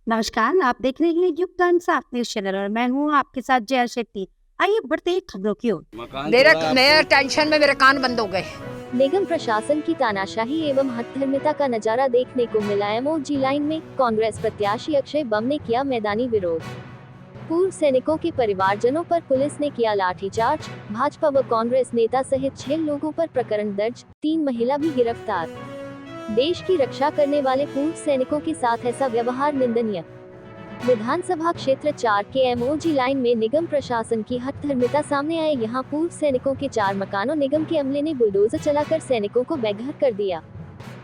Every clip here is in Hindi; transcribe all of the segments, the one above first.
नमस्कार, आप देख रहे हैं युग का इंसाफ न्यूज चैनल और मैं हूँ आपके साथ जया शेट्टी। आइए बढ़ते हैं खबरों की ओर। मेरे टेंशन में मेरे कान बंद हो गए। निगम प्रशासन की तानाशाही एवं हठधर्मिता का नजारा देखने को मिला। एमओजी लाइन में कांग्रेस प्रत्याशी अक्षय बम ने किया मैदानी विरोध। पूर्व सैनिकों के परिवारजनों पर पुलिस ने किया लाठीचार्ज। भाजपा व कांग्रेस नेता सहित 6 लोगों पर प्रकरण दर्ज, 3 महिला भी गिरफ्तार। देश की रक्षा करने वाले पूर्व सैनिकों के साथ ऐसा व्यवहार निंदनीय। विधानसभा क्षेत्र 4 के एमओजी लाइन में निगम प्रशासन की हठधर्मिता सामने आए। यहां पूर्व सैनिकों के 4 मकानों निगम के अमले ने बुलडोजर चलाकर सैनिकों को बेघर कर दिया।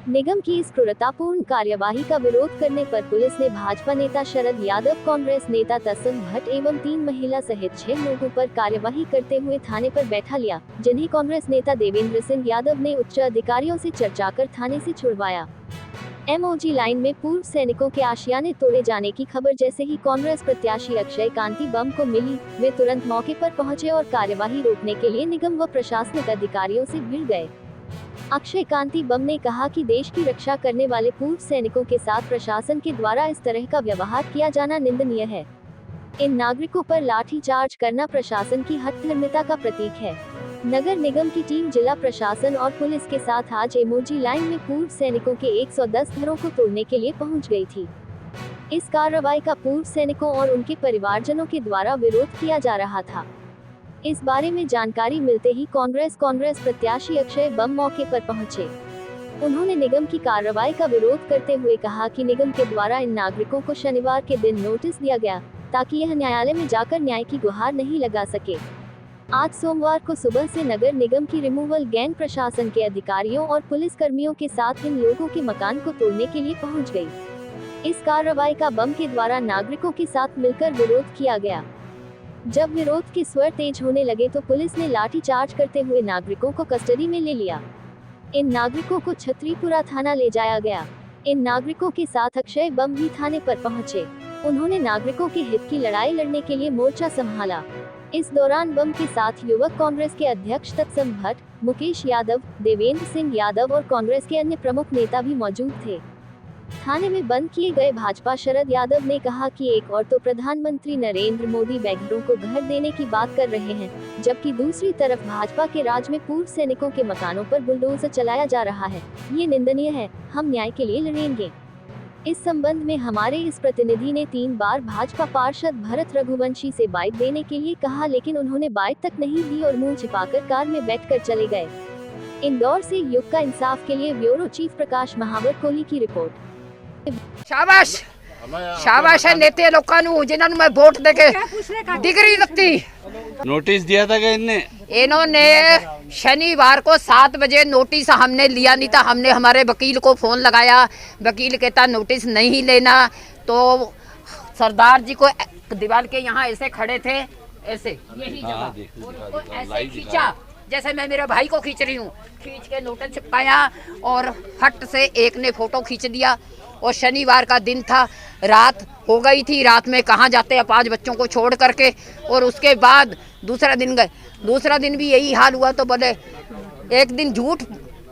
निगम की इस क्रूरतापूर्ण कार्यवाही का विरोध करने पर पुलिस ने भाजपा नेता शरद यादव, कांग्रेस नेता तसम भट्ट एवं 3 महिला सहित 6 लोगों पर कार्यवाही करते हुए थाने पर बैठा लिया, जिन्हें कांग्रेस नेता देवेंद्र सिंह यादव ने उच्च अधिकारियों से चर्चा कर थाने से छुड़वाया। एमओजी लाइन में पूर्व सैनिकों के आशियाने तोड़े जाने की खबर जैसे ही कांग्रेस प्रत्याशी अक्षय कांति बम को मिली, वे तुरंत मौके पर पहुंचे और कार्यवाही रोकने के लिए निगम व प्रशासनिक अधिकारियों से भिड़ गए। अक्षय कांति बम ने कहा कि देश की रक्षा करने वाले पूर्व सैनिकों के साथ प्रशासन के द्वारा इस तरह का व्यवहार किया जाना निंदनीय है। इन नागरिकों पर लाठीचार्ज करना प्रशासन की हठधर्मिता का प्रतीक है। नगर निगम की टीम जिला प्रशासन और पुलिस के साथ आज एमओजी लाइन में पूर्व सैनिकों के 110 घरों को तोड़ने के लिए पहुंच गई थी। इस कार्रवाई का पूर्व सैनिकों और उनके परिवारजनों के द्वारा विरोध किया जा रहा था। इस बारे में जानकारी मिलते ही कांग्रेस प्रत्याशी अक्षय बम मौके पर पहुंचे। उन्होंने निगम की कार्रवाई का विरोध करते हुए कहा कि निगम के द्वारा इन नागरिकों को शनिवार के दिन नोटिस दिया गया ताकि यह न्यायालय में जाकर न्याय की गुहार नहीं लगा सके। आज सोमवार को सुबह से नगर निगम की रिमूवल गैंग प्रशासन के अधिकारियों और पुलिस कर्मियों के साथ इन लोगों के मकान को तोड़ने के लिए पहुंच गई। इस कार्रवाई का बम के द्वारा नागरिकों के साथ मिलकर विरोध किया गया। जब विरोध के स्वर तेज होने लगे तो पुलिस ने लाठीचार्ज करते हुए नागरिकों को कस्टडी में ले लिया। इन नागरिकों को छतरीपुरा थाना ले जाया गया। इन नागरिकों के साथ अक्षय बम भी थाने पर पहुंचे। उन्होंने नागरिकों के हित की लड़ाई लड़ने के लिए मोर्चा संभाला। इस दौरान बम के साथ युवक कांग्रेस के अध्यक्ष तत्सम भट्ट, मुकेश यादव, देवेंद्र सिंह यादव और कांग्रेस के अन्य प्रमुख नेता भी मौजूद थे। थाने में बंद किए गए भाजपा शरद यादव ने कहा कि एक और तो प्रधानमंत्री नरेंद्र मोदी बेघरों को घर देने की बात कर रहे हैं, जबकि दूसरी तरफ भाजपा के राज में पूर्व सैनिकों के मकानों पर बुलडोजर चलाया जा रहा है। ये निंदनीय है। हम न्याय के लिए लड़ेंगे। इस संबंध में हमारे इस प्रतिनिधि ने 3 बार भाजपा पार्षद भरत रघुवंशी से बाइट देने के लिए कहा, लेकिन उन्होंने बाइट तक नहीं दी और मुंह छिपाकर कार में बैठकर चले गए। इंदौर से युग का इंसाफ के लिए ब्यूरो चीफ प्रकाश महावर कोहली की रिपोर्ट। शाबाश शाबाश है नेते लोगों ਨੂੰ जिन्हों मैं वोट देके डिग्री लगती। नोटिस दिया था क्या इन्होंने शनिवार को 7 बजे नोटिस हमने लिया नहीं था। हमने हमारे वकील को फोन लगाया, वकील कहता नोटिस नहीं लेना। तो सरदार जी को दीवार के यहाँ ऐसे खड़े थे, ऐसे यही जगह ऐसे खींचा जैसे मैं मेरे भाई को खींच रही हूँ, खींच के नोटिस चिपकाया और फट से एक ने फोटो खींच दिया। और शनिवार का दिन था, रात हो गई थी। रात में कहाँ जाते हैं 5 बच्चों को छोड़ करके। और उसके बाद दूसरा दिन गए, दूसरा दिन भी यही हाल हुआ। तो बोले एक दिन झूठ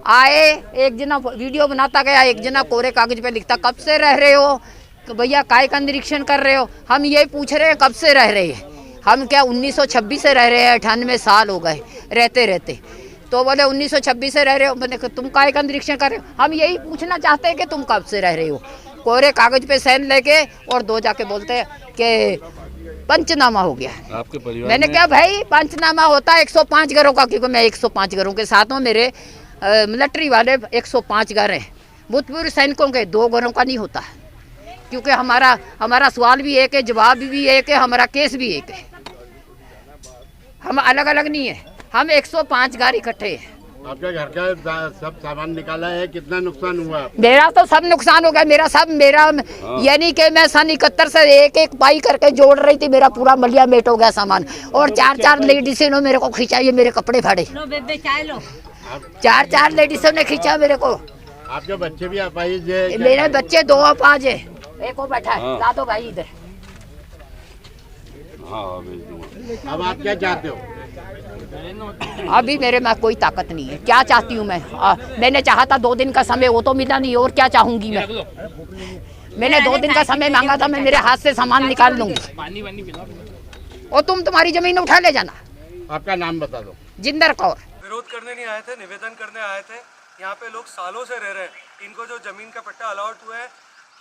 आए, एक जना वीडियो बनाता गया, एक जना कोरे कागज पे लिखता कब से रह रहे हो, तो भैया काय का निरीक्षण कर रहे हो। हम ये पूछ रहे हैं कब से रह रहे हैं। हम क्या 1926 से रह रहे हैं, 98 साल हो गए रहते रहते। तो बोले 1926 से रह रहे हो। मैंने कहा तुम काय का निरीक्षण कर रहे हो। हम यही पूछना चाहते हैं कि तुम कब से रह रहे हो। कोरे कागज पे साइन लेके और 2 जाके बोलते हैं कि पंचनामा हो गया आपके परिवार। मैंने कहा भाई पंचनामा होता है 105 घरों का, क्योंकि मैं 105 घरों के साथ हूँ। मेरे मिलिट्री वाले 105 घर हैं। भूतपूर्व सैनिकों के 2 घरों का नहीं होता, क्योंकि हमारा सवाल भी एक है, जवाब भी एक है, हमारा केस भी एक है। हम अलग अलग नहीं है, हम 105 घर इकट्ठे हैं। आपके घर का सब सामान निकाला है, कितना नुकसान हुआ? मेरा तो सब नुकसान हो गया। मेरा यानी कि मैं सन 71 से एक पाई करके जोड़ रही थी, मेरा पूरा मलिया मेट हो गया सामान। और 4 लेडीजों ने मेरे को खींचा, ये मेरे कपड़े फाड़े। 4 लेडीजों ने खींचा मेरे को। आपके बच्चे भी अपाहिज है? मेरे बच्चे 2 अपाहिज है, एक वो बैठा है। ला दो भाई इधर। अब आप क्या चाहते हो? अभी मेरे में कोई ताकत नहीं है। क्या चाहती हूँ मैंने चाहा था 2 दिन का समय, वो तो मिला नहीं। और क्या चाहूंगी मैं। मैंने 2 दिन का समय मांगा था, मैं मेरे हाथ से सामान निकाल लूंगी और तुम्हारी जमीन उठा ले जाना। आपका नाम बता दो। जिंदर कौर। विरोध करने नहीं आए थे, निवेदन करने आए थे। यहाँ पे लोग सालों से रह रहे हैं, इनको जो जमीन का पट्टा अलॉट हुआ है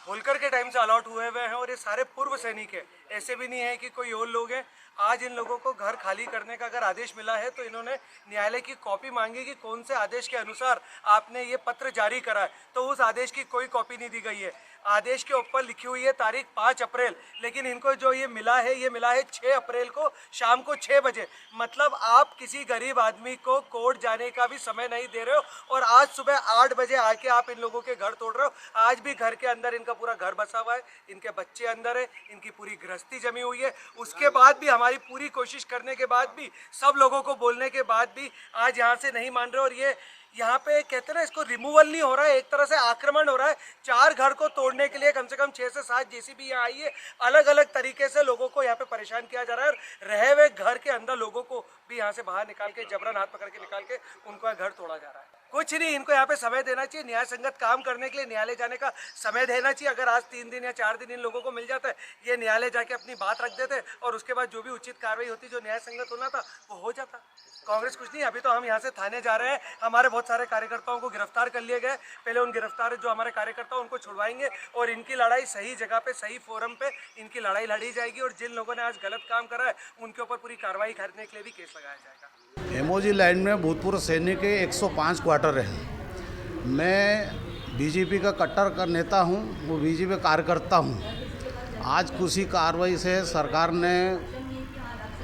होलकर के टाइम से अलॉट हुए हुए हैं और ये सारे पूर्व सैनिक हैं, ऐसे भी नहीं है कि कोई और लोग हैं। आज इन लोगों को घर खाली करने का अगर आदेश मिला है तो इन्होंने न्यायालय की कॉपी मांगी कि कौन से आदेश के अनुसार आपने ये पत्र जारी करा है, तो उस आदेश की कोई कॉपी नहीं दी गई है। आदेश के ऊपर लिखी हुई है तारीख 5 अप्रैल, लेकिन इनको जो ये मिला है 6 अप्रैल को शाम को 6 बजे। मतलब आप किसी गरीब आदमी को कोर्ट जाने का भी समय नहीं दे रहे हो और आज सुबह 8 बजे आके आप इन लोगों के घर तोड़ रहे हो। आज भी घर के अंदर इनका पूरा घर बसा हुआ है, इनके बच्चे अंदर है, इनकी पूरी गृहस्थी जमी हुई है। उसके बाद भी हमारी पूरी कोशिश करने के बाद भी, सब लोगों को बोलने के बाद भी आज यहाँ से नहीं मान रहे। और ये यहाँ पे कहते हैं ना, इसको रिमूवल नहीं हो रहा है, एक तरह से आक्रमण हो रहा है। 4 घर को तोड़ने के लिए कम से कम 6 से 7 जेसीबी यहाँ आई है। अलग अलग तरीके से लोगों को यहाँ पे परेशान किया जा रहा है और रहे हुए घर के अंदर लोगों को भी यहाँ से बाहर निकाल के, जबरन हाथ पकड़ के निकाल के उनका घर तोड़ा जा रहा है। कुछ नहीं, इनको यहाँ पे समय देना चाहिए, न्याय संगत काम करने के लिए न्यायालय जाने का समय देना चाहिए। अगर आज 3 दिन या 4 दिन इन लोगों को मिल जाता है, ये न्यायालय जाके अपनी बात रख देते और उसके बाद जो भी उचित कार्रवाई होती, जो न्याय संगत होना था, वो हो जाता। कांग्रेस कुछ नहीं, अभी तो हम यहाँ से थाने जा रहे हैं। हमारे बहुत सारे कार्यकर्ताओं को गिरफ्तार कर लिए गए। पहले उन गिरफ्तार जो हमारे कार्यकर्ता उनको छुड़वाएंगे और इनकी लड़ाई सही जगह पे, सही फोरम पे इनकी लड़ाई लड़ी जाएगी और जिन लोगों ने आज गलत काम करा है उनके ऊपर पूरी कार्रवाई करने के लिए भी केस लगाया जाएगा। एमओजी लाइन में भूतपूर्व सैनिक के 105 क्वार्टर हैं। मैं बीजेपी का कट्टर नेता हूँ, वो बीजेपी कार्यकर्ता हूँ। आज कुछ ही कार्रवाई से सरकार ने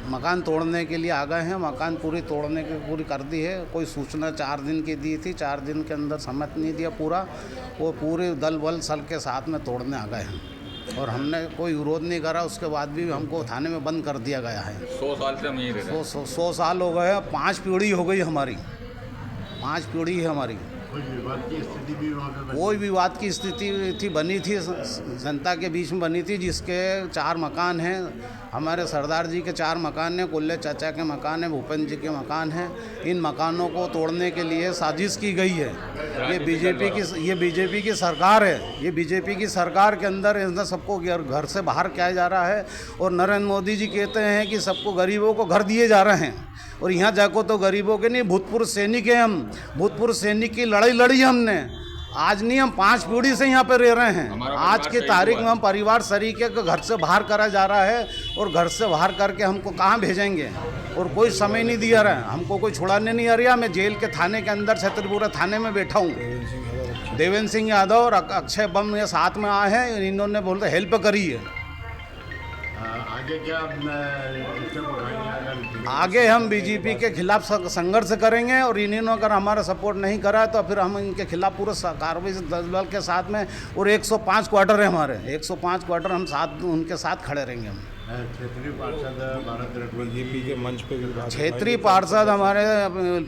मकान तोड़ने के लिए आ गए हैं। मकान पूरी कर दी है। कोई सूचना 4 दिन की दी थी, 4 दिन के अंदर समझ नहीं दिया पूरा, वो पूरे दल बल सल के साथ में तोड़ने आ गए हैं और हमने कोई विरोध नहीं करा। उसके बाद भी हमको थाने में बंद कर दिया गया है। 100 साल से हम यहीं रह रहे हैं। 100 साल हो गए, 5 पीढ़ी हो गई हमारी, 5 पीढ़ी है हमारी। कोई विवाद की स्थिति भी वहाँ पे कोई विवाद की स्थिति बनी थी, जनता के बीच में बनी थी, जिसके 4 मकान हैं। हमारे सरदार जी के 4 मकान हैं, कुल्ले चाचा के मकान हैं, भूपेंद्र जी के मकान हैं। इन मकानों को तोड़ने के लिए साजिश की गई है। ये बीजेपी की सरकार है। ये बीजेपी की सरकार के अंदर इन्हें सबको घर से बाहर किया जा रहा है और नरेंद्र मोदी जी कहते हैं कि सबको गरीबों को घर दिए जा रहे हैं और यहाँ जाको तो गरीबों के नहीं, भूतपूर्व सैनिक हैं हम। भूतपूर्व सैनिक की लड़ाई लड़ी हमने। आज नहीं, हम 5 पीढ़ी से यहाँ पे रह रहे हैं। आज की तारीख में हम परिवार सरीके को घर से बाहर करा जा रहा है और घर से बाहर करके हमको कहाँ भेजेंगे और कोई समय नहीं दिया रहा है। हमको कोई छुड़ाने नहीं आ रहा। मैं जेल के थाने के अंदर छतरपुरा थाने में बैठा हूँ। देवेंद्र सिंह यादव और अक्षय बम ये साथ में आए हैं, इन्होंने बोलते हेल्प करी है। आगे क्या स्टेप उठाएंगे? आगे हम बीजेपी के खिलाफ संघर्ष करेंगे और इन्होंने अगर हमारा सपोर्ट नहीं करा तो फिर हम इनके खिलाफ पूरे कार्रवाई दल के साथ में। और 105 क्वार्टर है हमारे, 105 क्वार्टर हम उनके साथ खड़े रहेंगे। हम क्षेत्रीय पार्षद भारत बीजेपी के मंच पे क्षेत्रीय पार्षद हमारे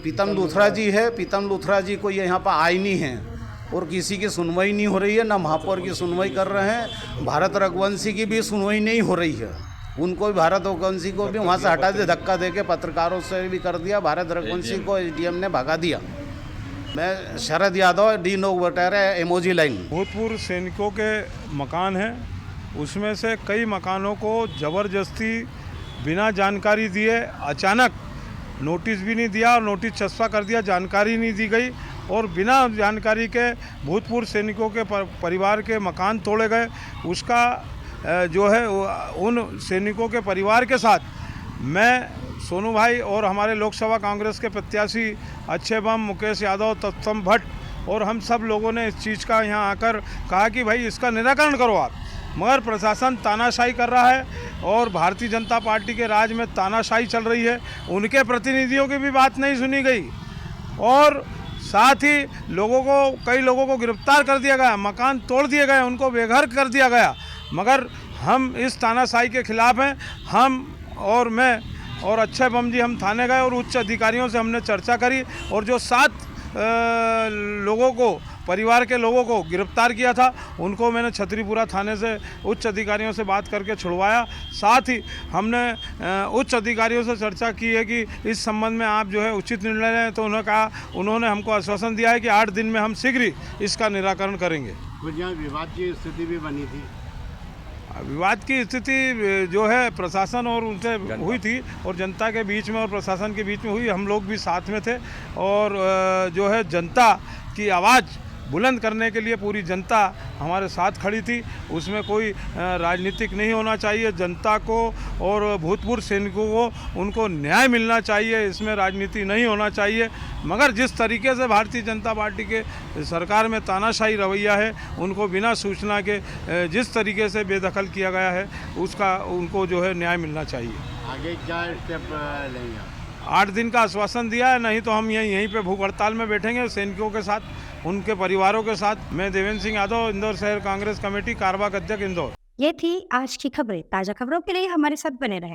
पीतम लूथरा जी है। पीतम लूथरा जी को यहाँ पर आए नहीं है और किसी की सुनवाई नहीं हो रही है। ना महापौर की सुनवाई कर रहे हैं, भारत रघुवंशी की भी सुनवाई नहीं हो रही है। उनको भी, भारत रघुवंशी को भी वहाँ से हटा दे, धक्का दे के पत्रकारों से भी कर दिया। भारत रघुवंशी को एसडीएम ने भगा दिया। मैं Sharad Yadav, D no voter है, एमओजी लाइन। भूतपूर्व सैनिकों के मकान हैं, उसमें से कई मकानों को ज़बरदस्ती बिना जानकारी दिए अचानक नोटिस भी नहीं दिया और नोटिस चस्पा कर दिया, जानकारी नहीं दी गई और बिना जानकारी के भूतपूर्व सैनिकों के परिवार के मकान तोड़े गए। उसका जो है उन सैनिकों के परिवार के साथ मैं, सोनू भाई और हमारे लोकसभा कांग्रेस के प्रत्याशी अक्षय बम, मुकेश यादव, तत्सम भट्ट और हम सब लोगों ने इस चीज़ का यहाँ आकर कहा कि भाई इसका निराकरण करो आप। मगर प्रशासन तानाशाही कर रहा है और भारतीय जनता पार्टी के राज में तानाशाही चल रही है। उनके प्रतिनिधियों की भी बात नहीं सुनी गई और साथ ही कई लोगों को गिरफ्तार कर दिया गया, मकान तोड़ दिए गए, उनको बेघर कर दिया गया। मगर हम इस तानाशाही के खिलाफ हैं। हम और मैं और अक्षय बम जी हम थाने गए और उच्च अधिकारियों से हमने चर्चा करी और जो 7 लोगों को, परिवार के लोगों को गिरफ्तार किया था, उनको मैंने छतरीपुरा थाने से उच्च अधिकारियों से बात करके छुड़वाया। साथ ही हमने उच्च अधिकारियों से चर्चा की है कि इस संबंध में आप जो है उचित निर्णय लें। तो उन्होंने हमको आश्वासन दिया है कि 8 दिन में हम शीघ्र ही इसका निराकरण करेंगे। कुछ यहाँ विवाद की स्थिति भी बनी थी। विवाद की स्थिति जो है प्रशासन और उनसे हुई थी और जनता के बीच में और प्रशासन के बीच में हुई। हम लोग भी साथ में थे और जो है जनता की आवाज़ बुलंद करने के लिए पूरी जनता हमारे साथ खड़ी थी। उसमें कोई राजनीतिक नहीं होना चाहिए। जनता को और भूतपूर्व सैनिकों को उनको न्याय मिलना चाहिए, इसमें राजनीति नहीं होना चाहिए। मगर जिस तरीके से भारतीय जनता पार्टी के सरकार में तानाशाही रवैया है, उनको बिना सूचना के जिस तरीके से बेदखल किया गया है, उसका उनको जो है न्याय मिलना चाहिए। आगे क्या स्टेप लेंगे? 8 दिन का आश्वासन दिया है, नहीं तो हम यहीं पे भूख हड़ताल में बैठेंगे सैनिकों के साथ, उनके परिवारों के साथ। मैं देवेंद्र सिंह यादव, इंदौर शहर कांग्रेस कमेटी, कारवा अध्यक्ष इंदौर। ये थी आज की खबरें। ताज़ा खबरों के लिए हमारे साथ बने रहें।